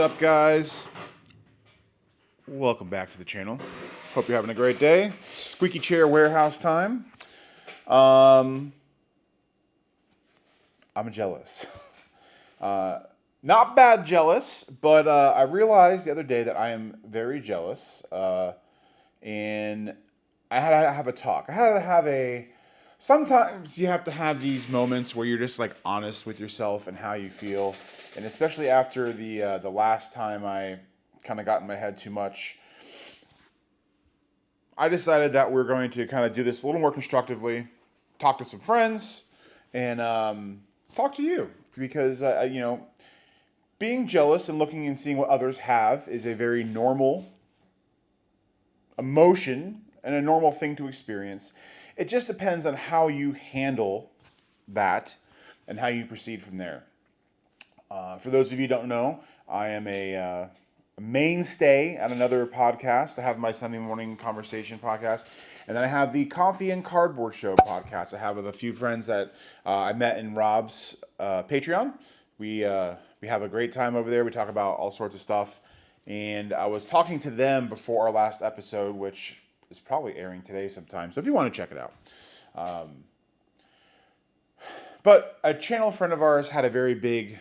up, guys? Welcome back to the channel. Hope you're having a great day. Squeaky chair warehouse time. I'm jealous. Not bad jealous, but I realized the other day that I am very jealous. And I had to have a talk. Sometimes you have to have these moments where you're just like honest with yourself and how you feel. And especially after the last time I kind of got in my head too much, I decided that we're going to kind of do this a little more constructively, talk to some friends, and talk to you. Because, being jealous and looking and seeing what others have is a very normal emotion and a normal thing to experience. It just depends on how you handle that and how you proceed from there. For those of you who don't know, I am a mainstay at another podcast. I have my Sunday morning conversation podcast, and then I have the Coffee and Cardboard Show podcast. I have with a few friends that I met in Rob's Patreon. We have a great time over there. We talk about all sorts of stuff, and I was talking to them before our last episode, which is probably airing today sometime. So if you want to check it out. But a channel friend of ours had a very big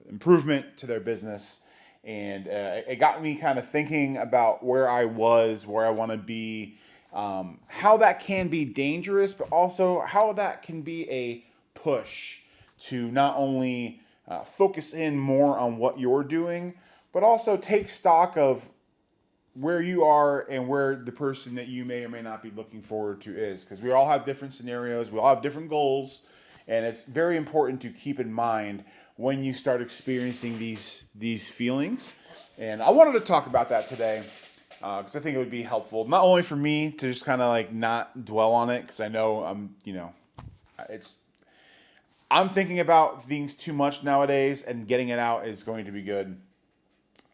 improvement to their business, and it got me kind of thinking about where I was, where I want to be, how that can be dangerous, but also how that can be a push to not only focus in more on what you're doing, but also take stock of where you are and where the person that you may or may not be looking forward to is. Because we all have different scenarios, we all have different goals, and it's very important to keep in mind when you start experiencing these feelings. And I wanted to talk about that today because I think it would be helpful, not only for me to just kind of like not dwell on it, because I know I'm thinking about things too much nowadays, and getting it out is going to be good.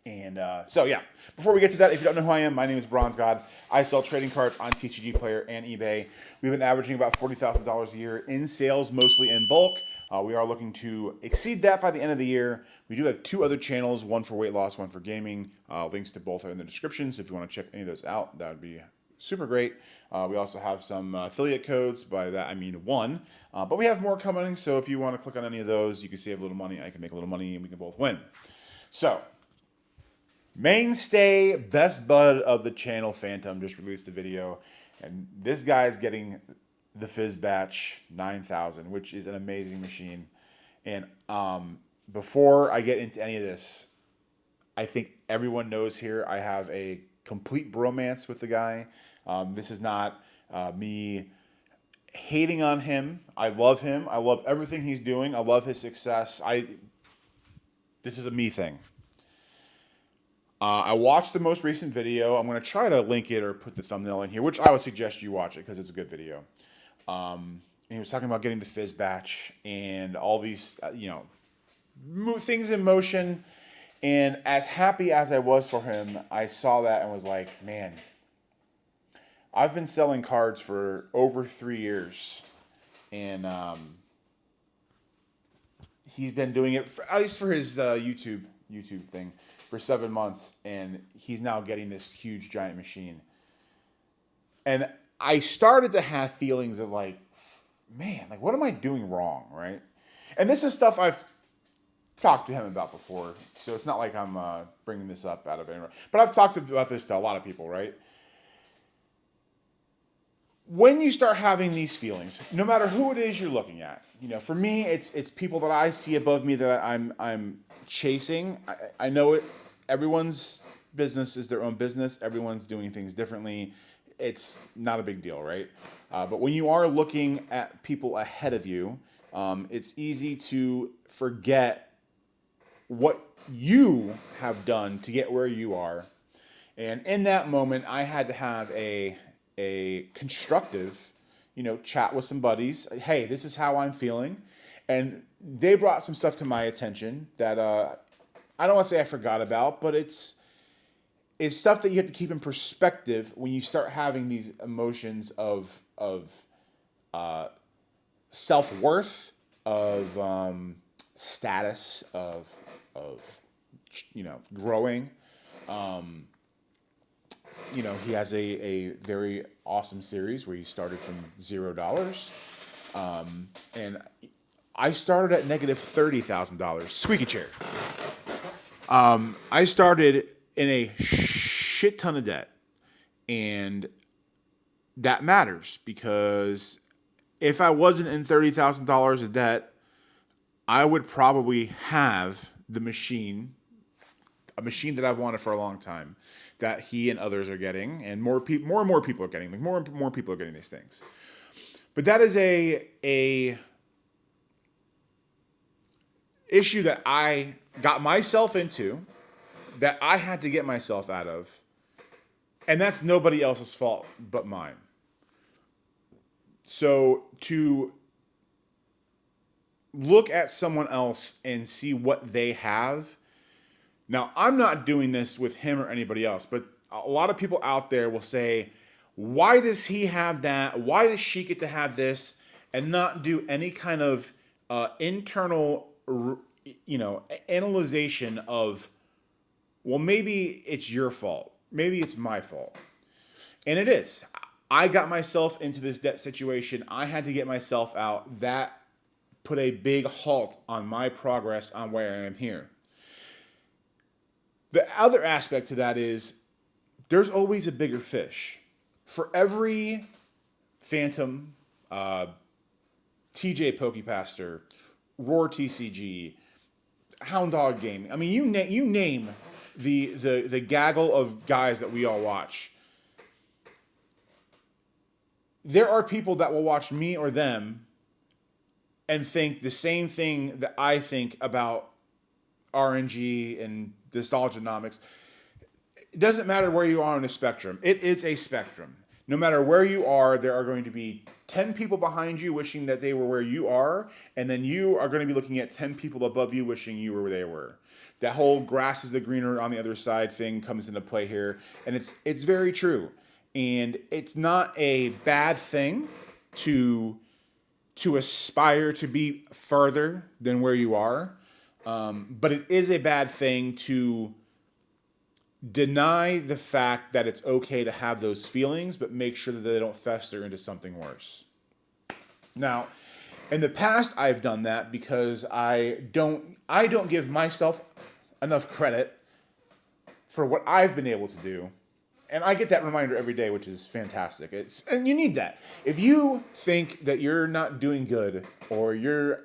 And before we get to that, if you don't know who I am, my name is Bronzgod. I sell trading cards on Tcgplayer and eBay. We've been averaging about $40,000 a year in sales, mostly in bulk. We are looking to exceed that by the end of the year. We do have two other channels, one for weight loss, one for gaming. Links to both are in the description, so if you want to check any of those out, that would be super great. We also have some affiliate codes. By that I mean one. But we have more coming, so if you want to click on any of those, you can save a little money, I can make a little money, and we can both win. So, mainstay, best bud of the channel, Phantom, just released a video, and this guy's getting the Fizz Batch 9000, which is an amazing machine. And before I get into any of this, I think everyone knows here I have a complete bromance with the guy. This is not me hating on him. I love him. I love everything he's doing. I love his success. This is a me thing. I watched the most recent video. I'm going to try to link it or put the thumbnail in here, which I would suggest you watch it because it's a good video. And he was talking about getting the Fizz Batch and all these, things in motion. And as happy as I was for him, I saw that and was like, man, I've been selling cards for over 3 years. And he's been doing it, at least for his YouTube thing, for 7 months, and he's now getting this huge giant machine. And I started to have feelings of like, man, like what am I doing wrong, right? And this is stuff I've talked to him about before, so it's not like I'm bringing this up out of anywhere. But I've talked about this to a lot of people, right? When you start having these feelings, no matter who it is you're looking at, for me, it's people that I see above me that I'm chasing. I know it. Everyone's business is their own business. Everyone's doing things differently. It's not a big deal, right? But when you are looking at people ahead of you, it's easy to forget what you have done to get where you are. And in that moment, I had to have a constructive, chat with some buddies. Hey, this is how I'm feeling. And they brought some stuff to my attention that I don't want to say I forgot about, but it's stuff that you have to keep in perspective when you start having these emotions of self-worth, of status, of growing. He has a very awesome series where he started from $0. And I started at negative $30,000. Squeaky chair. I started in a shit ton of debt. And that matters because if I wasn't in $30,000 of debt, I would probably have a machine that I've wanted for a long time, that he and others are getting, and more and more people are getting. Like more and more people are getting these things. But that is a issue that I got myself into, that I had to get myself out of, and that's nobody else's fault but mine. So to look at someone else and see what they have. Now, I'm not doing this with him or anybody else, but a lot of people out there will say, why does he have that? Why does she get to have this? And not do any kind of internal, analyzation of, well, maybe it's your fault. Maybe it's my fault. And it is. I got myself into this debt situation. I had to get myself out. That put a big halt on my progress on where I am here. The other aspect to that is there's always a bigger fish. For every Phantom, TJ Pokepaster, Roar TCG, Hound Dog Gaming. I mean, you name the gaggle of guys that we all watch. There are people that will watch me or them and think the same thing that I think about RNG and nostalgianomics. It doesn't matter where you are on the spectrum. It is a spectrum. No matter where you are, there are going to be 10 people behind you wishing that they were where you are, and then you are going to be looking at 10 people above you wishing you were where they were. That whole grass is the greener on the other side thing comes into play here, and it's very true. And it's not a bad thing to aspire to be further than where you are, but it is a bad thing to deny the fact that it's okay to have those feelings, but make sure that they don't fester into something worse. Now, in the past, I've done that because I don't give myself enough credit for what I've been able to do. And I get that reminder every day, which is fantastic. And you need that. If you think that you're not doing good, or you're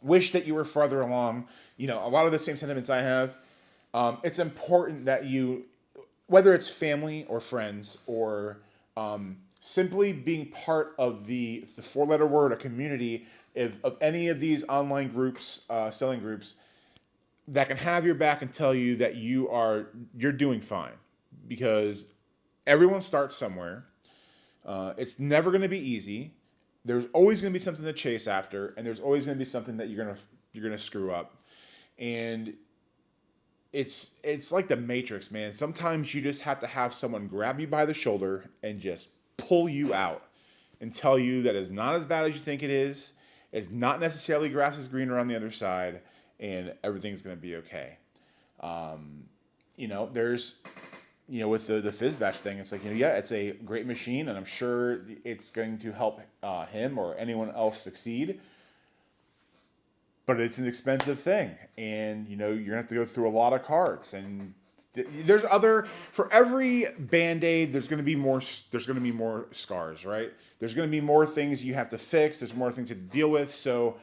wish that you were farther along, a lot of the same sentiments I have. It's important that you, whether it's family or friends or simply being part of the four-letter word, a community of any of these online groups, selling groups, that can have your back and tell you that you're doing fine, because everyone starts somewhere. It's never going to be easy. There's always going to be something to chase after, and there's always going to be something that you're going to screw up. And it's like the Matrix, man. Sometimes you just have to have someone grab you by the shoulder and just pull you out and tell you that it's not as bad as you think it is. It's not necessarily grass is greener on the other side, and everything's going to be okay. There's, with the Fizzbash thing, it's like, it's a great machine, and I'm sure it's going to help him or anyone else succeed. But it's an expensive thing, and you're gonna have to go through a lot of cards, and for every Band-Aid, there's gonna be more scars, right? There's gonna be more things you have to fix. There's more things to deal with. So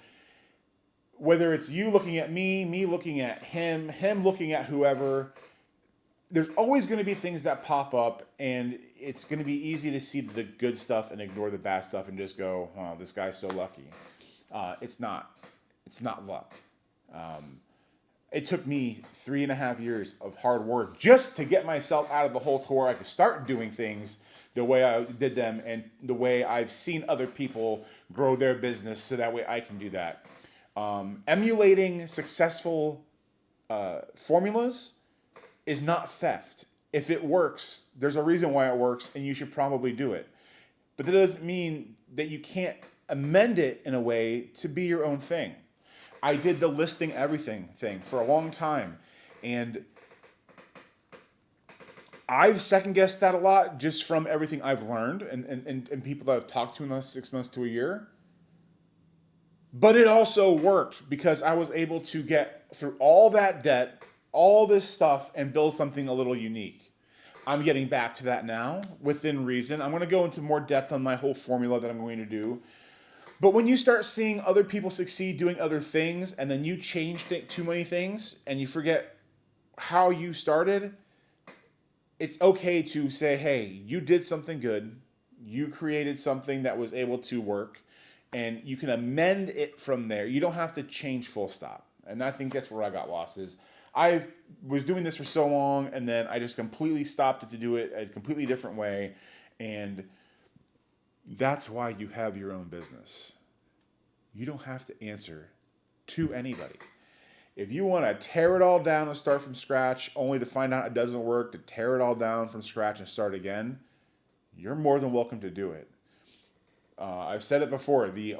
whether it's you looking at me looking at him looking at whoever, there's always going to be things that pop up, and it's going to be easy to see the good stuff and ignore the bad stuff and just go, "Oh, this guy's so lucky." It's not. It's not luck. It took me 3.5 years of hard work just to get myself out of the hole to where I could start doing things the way I did them and the way I've seen other people grow their business, so that way I can do that. Emulating successful formulas is not theft. If it works, there's a reason why it works, and you should probably do it. But that doesn't mean that you can't amend it in a way to be your own thing. I did the listing everything thing for a long time. And I've second guessed that a lot just from everything I've learned and people that I've talked to in the last 6 months to a year. But it also worked because I was able to get through all that debt, all this stuff, and build something a little unique. I'm getting back to that now within reason. I'm going to go into more depth on my whole formula that I'm going to do. But when you start seeing other people succeed doing other things and then you change too many things and you forget how you started, it's okay to say, hey, you did something good. You created something that was able to work, and you can amend it from there. You don't have to change full stop. And I think that's where I got lost is I was doing this for so long, and then I just completely stopped it to do it a completely different way. And that's why you have your own business. You don't have to answer to anybody. If you want to tear it all down and start from scratch, only to find out it doesn't work, to tear it all down from scratch and start again, you're more than welcome to do it. I've said it before. The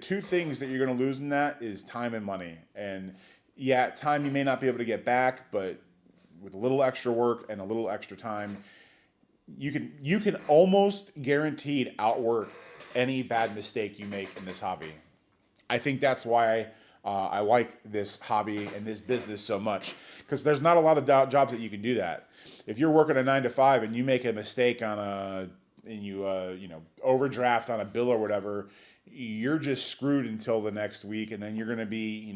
two things that you're going to lose in that is time and money. And yeah, time you may not be able to get back, but with a little extra work and a little extra time, you can almost guaranteed outwork any bad mistake you make in this hobby. I think that's why I like this hobby and this business so much, because there's not a lot of jobs that you can do that. If you're working a 9 to 5 and you make a mistake and you overdraft on a bill or whatever, you're just screwed until the next week, and then you're going to be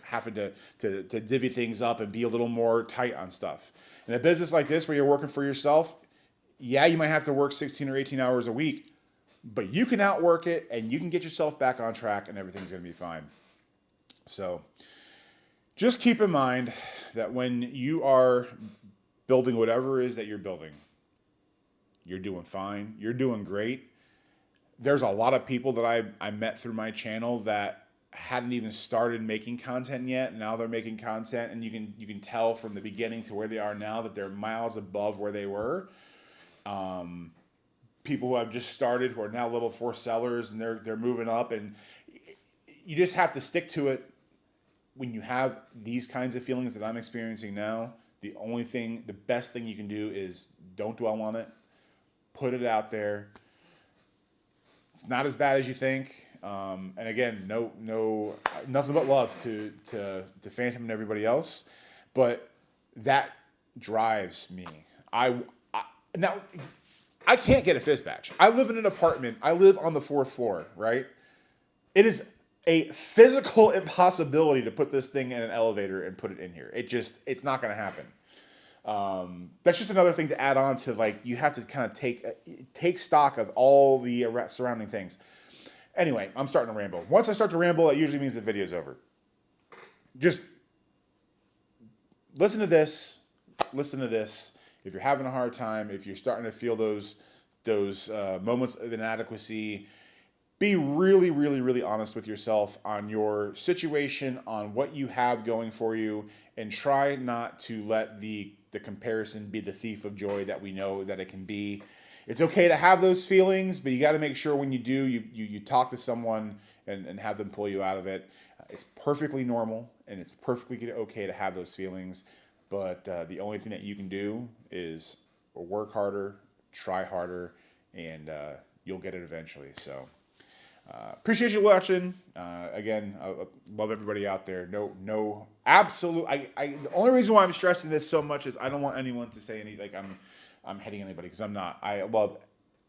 having to divvy things up and be a little more tight on stuff. In a business like this where you're working for yourself, yeah, you might have to work 16 or 18 hours a week, but you can outwork it and you can get yourself back on track and everything's going to be fine. So just keep in mind that when you are building whatever it is that you're building, you're doing fine. You're doing great. There's a lot of people that I met through my channel that hadn't even started making content yet. Now they're making content, and you can tell from the beginning to where they are now that they're miles above where they were. People who have just started who are now level 4 sellers, and they're moving up, and you just have to stick to it. When you have these kinds of feelings that I'm experiencing now, the best thing you can do is don't dwell on it. Put it out there. It's not as bad as you think. And again, no, nothing but love to Phantom and everybody else. But that drives me. Now, I can't get a fizz batch. I live in an apartment. I live on the 4th floor, right? It is a physical impossibility to put this thing in an elevator and put it in here. It's not going to happen. That's just another thing to add on to, you have to kind of take stock of all the surrounding things. Anyway, I'm starting to ramble. Once I start to ramble, it usually means the video's over. Just listen to this. If you're having a hard time, if you're starting to feel those moments of inadequacy, be really, really, really honest with yourself on your situation, on what you have going for you, and try not to let the comparison be the thief of joy that we know that it can be. It's okay to have those feelings, but you got to make sure when you do, you talk to someone and have them pull you out of it. It's perfectly normal, and it's perfectly okay to have those feelings, but the only thing that you can do is work harder, try harder, and you'll get it eventually. So appreciate you watching. Again, I love everybody out there. No, absolute. The only reason why I'm stressing this so much is I don't want anyone to say I'm hitting anybody, because I'm not. I love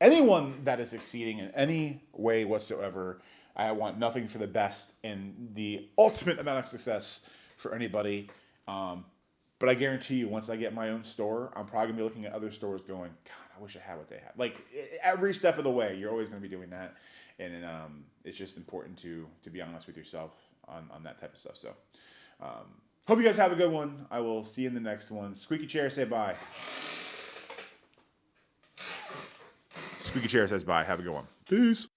anyone that is succeeding in any way whatsoever. I want nothing for the best and the ultimate amount of success for anybody. But I guarantee you, once I get my own store, I'm probably going to be looking at other stores going, God, I wish I had what they had. Every step of the way, you're always going to be doing that. And it's just important to be honest with yourself on that type of stuff. So hope you guys have a good one. I will see you in the next one. Squeaky Chair, say bye. Squeaky Chair says bye. Have a good one. Peace.